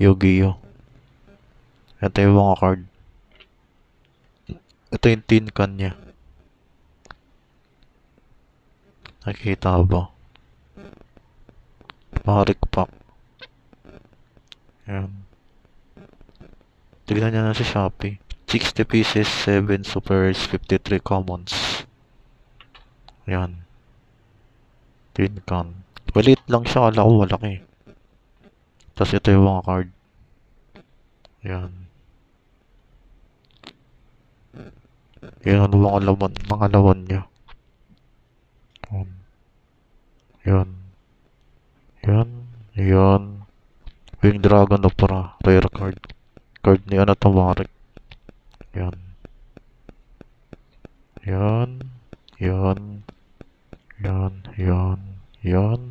Yu-Gi-Oh! Ito yung mga card. Ito yung tin can niya. Nakikita ba? Marik pack. Yan. Tignan niya na sa Shopee. 60 pieces, 7 super rares, 53 commons. Yan. Tin can. Maliit lang siya. Kala ko malaki. Tapos ito yung mga card. Yan. Yan ang mga laman niya. Yan. Yan. Yan. Wing Dragon Opera. Rare card. Card ni Anatomarik. Yan. Yan. Yan. Yan. Yan. Yan.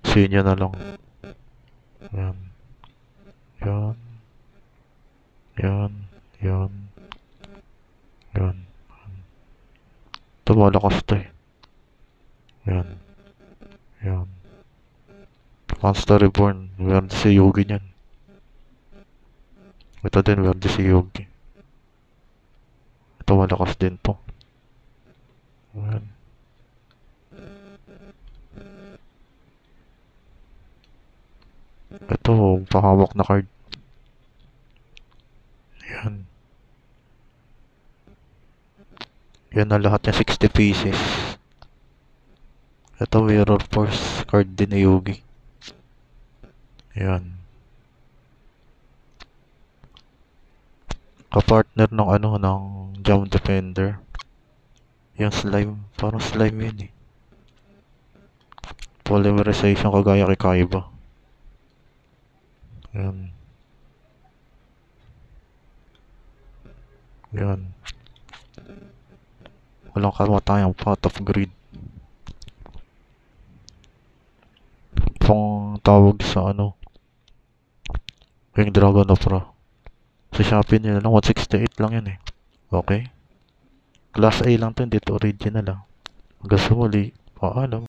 Sinya na lang. Yan. Yan. Yan. Yan. Yan. Ito malakas to eh. Yan. Yan. Monster Reborn. Meron si Yugi niyan. Ito din meron si Yugi. Ito malakas din to. Yan. Ito, pahawak na card. Yan. Yan na lahat niya, 60 pieces. Ito, Mirror Force card din ni Yugi. Yan. Kapartner ng ng Jump Defender. Yung slime, parang slime yun eh. Polymerization kagaya kay Kaiba. Yan. Yan. Walang kamatayang Pot of Greed. Pang tawag sa Wing Dragon Opera. Sa Shopee nila lang, 168 lang yun eh. Okay? Class A lang to, hindi to original ah. Hanggang sa muli, paalam.